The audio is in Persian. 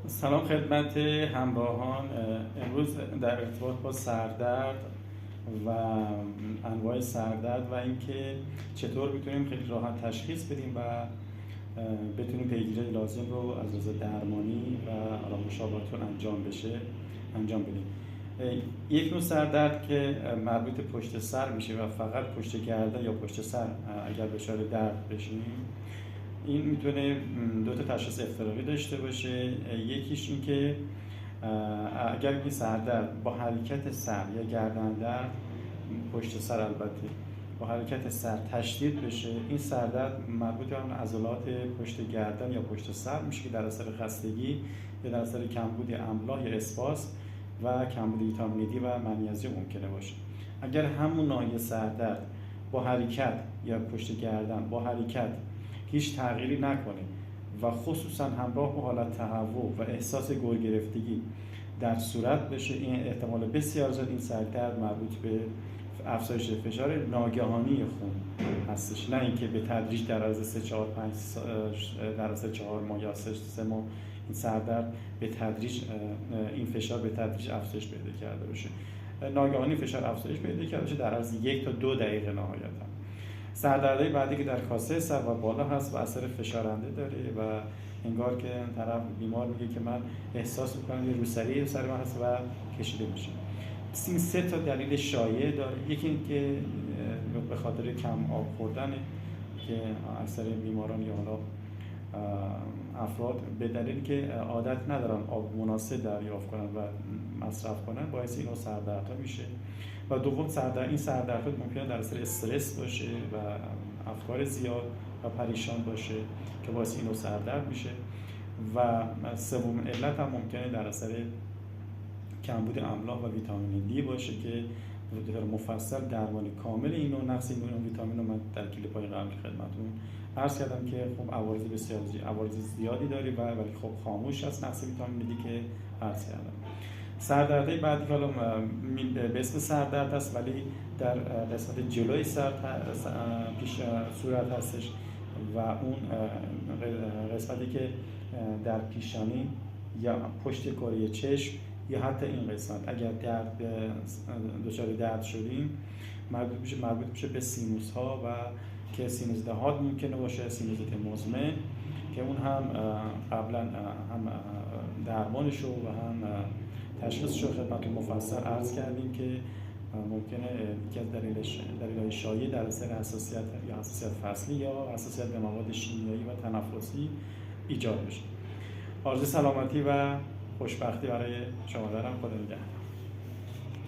سلام خدمت همراهان. امروز در ارتباط با سردرد و انواع سردرد و اینکه چطور میتونیم خیلی راحت تشخیص بدیم و بتونیم پیگیری لازم رو از لحاظ درمانی و مشاورتون انجام بدیم. یک نوع سردرد که مربوط پشت سر میشه و فقط پشت گردن یا پشت سر اگر دچار درد بشیم، این میتونه دو تا تشخیص افتراقی داشته باشه. یکیش این که اگر این سردرد با حرکت سر یا گردن درد پشت سر، البته با حرکت سر تشدید بشه، این سردرد مربوط به اون عضلات پشت گردن یا پشت سر میشه که در اثر خستگی یا در اثر کمبود املاح یا اسپاس و کمبود ویتامین دی و منیزیم ممکنه باشه. اگر همون نوع سردرد با حرکت یا پشت گردن با حرکت هیچ تغییری نکنه و خصوصا همراه با حالت تهوع و احساس گرگرفتگی در صورت بشه، این احتمال بسیار زیاد این سردرد مربوط به افزایش فشار ناگهانی خون هستش، نه اینکه به تدریج در عرض 3 4 5 در عرض 4 ماه یا 3 ماه این سردرد به تدریج این فشار به تدریج افزایش پیدا کرده باشه. ناگهانی فشار افزایش پیدا کرده باشه در عرض 1 تا 2 دقیقه نهایتا. سردردهای بعدی که در کاسه سر و بالا هست و اثر فشارنده داره و انگار که طرف بیمار میگه که من احساس میکنم یه روسری سر من هست و کشیده میشه. این 3 تا دلیل شایع داره. یکی این که به خاطر کم آب خوردنه که اکثر بیماران یا حالا افراد به دلیل که عادت ندارن آب مناسب دریافت کنن و مصرف کنن باعث اینو سردردها میشه. و دوم این سردردها ممکنه در اثر استرس باشه و افکار زیاد و پریشان باشه که باعث اینو سردرد میشه. و سومین علت هم ممکنه در اثر کمبود املاح و ویتامین دی باشه که در مفصل درمان کامل اینو نقص این ویتامین رو من در کلیپ‌های قبلی خدمتتون عرض کردم که خب عوارض زیادی داره ولی خب خاموش است نقص ویتامین دی که عرض کردم. سردردهای بعدی که حالا به اسم سردرد است ولی در قسمت جلوی سر پیش صورت هستش و اون قسمتی که در پیشانی یا پشت کره چشم یا حتی این قسمت اگر دچار درد شدیم مربوط میشه به سینوس ها و که سینوس دهات ممکنه باشه، سینوزیت مزمن که اون هم قبلا هم درمانش رو و هم تشخیصش رو خدمت مفصل عرض کردیم که ممکنه یکی از دلایل شایع در اثر حساسیت یا حساسیت فصلی یا حساسیت به مواد شیمیایی و تنفسی ایجاد بشه. آرزوی سلامتی و خوشبختی برای شما دارم. خدا نگهدار.